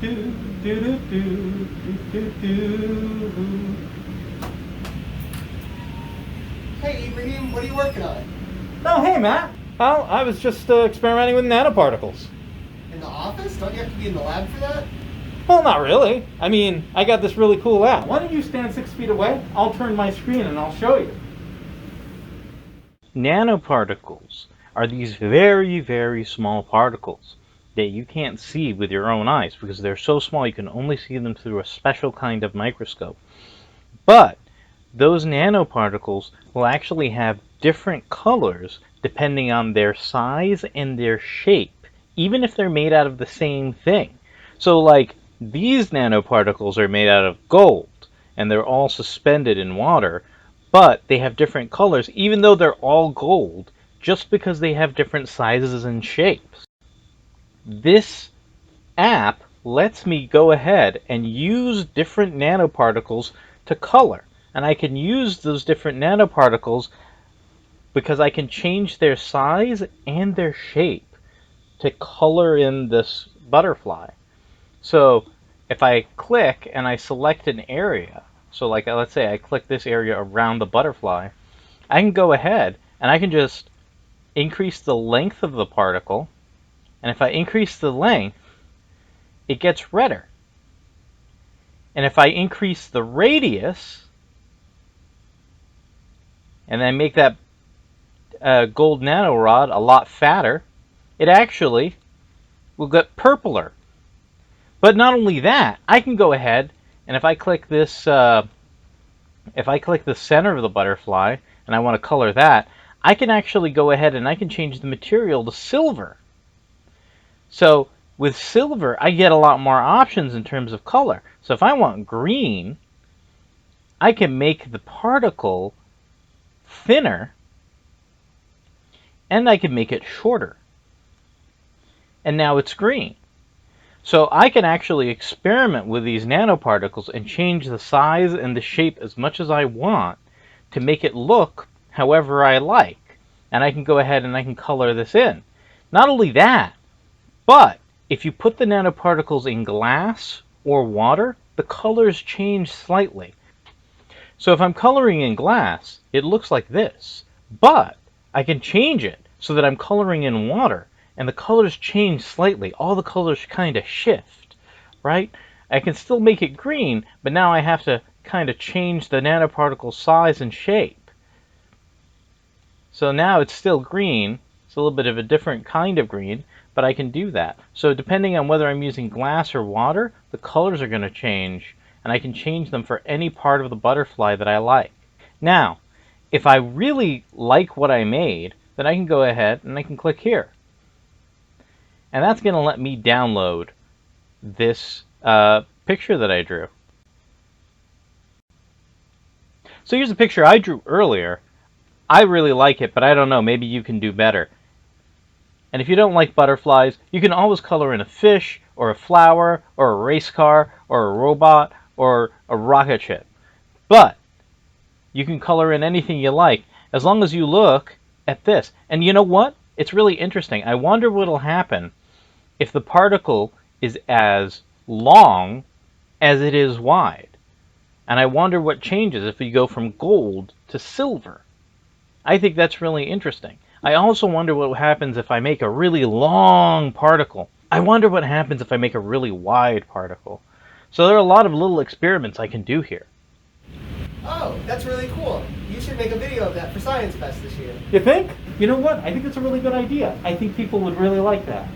Hey Ibrahim, what are you working on? Oh, hey, Matt. Oh, I was just experimenting with nanoparticles. In the office? Don't you have to be in the lab for that? Well, not really. I mean, I got this really cool app. Why don't you stand 6 feet away? I'll turn my screen and I'll show you. Nanoparticles are these very, very small particles that you can't see with your own eyes because they're so small you can only see them through a special kind of microscope. But those nanoparticles will actually have different colors depending on their size and their shape, even if they're made out of the same thing. So like these nanoparticles are made out of gold and they're all suspended in water, but they have different colors even though they're all gold, just because they have different sizes and shapes. This app lets me go ahead and use different nanoparticles to color. And I can use those different nanoparticles because I can change their size and their shape to color in this butterfly. So if I click and I select an area, so like let's say I click this area around the butterfly, I can go ahead and I can just increase the length of the particle, and if I increase the length, it gets redder. And if I increase the radius, and then make that gold nanorod a lot fatter, it actually will get purpler. But not only that, I can go ahead and if I click this, if I click the center of the butterfly and I want to color that, I can actually go ahead and I can change the material to silver. So with silver, I get a lot more options in terms of color. So if I want green, I can make the particle thinner and I can make it shorter. And now it's green. So I can actually experiment with these nanoparticles and change the size and the shape as much as I want to make it look however I like. And I can go ahead and I can color this in. Not only that, but if you put the nanoparticles in glass or water, the colors change slightly. So if I'm coloring in glass, it looks like this. But I can change it so that I'm coloring in water and the colors change slightly. All the colors kind of shift, right? I can still make it green, but now I have to kind of change the nanoparticle size and shape. So now it's still green. It's a little bit of a different kind of green, but I can do that. So depending on whether I'm using glass or water, the colors are going to change, and I can change them for any part of the butterfly that I like. Now, if I really like what I made, then I can go ahead and I can click here. And that's going to let me download this picture that I drew. So here's a picture I drew earlier. I really like it, but I don't know, maybe you can do better. And if you don't like butterflies, you can always color in a fish, or a flower, or a race car, or a robot, or a rocket ship. But you can color in anything you like, as long as you look at this. And you know what? It's really interesting. I wonder what will happen if the particle is as long as it is wide. And I wonder what changes if we go from gold to silver. I think that's really interesting. I also wonder what happens if I make a really long particle. I wonder what happens if I make a really wide particle. So there are a lot of little experiments I can do here. Oh, that's really cool. You should make a video of that for ScienceFest this year. You think? You know what? I think it's a really good idea. I think people would really like that.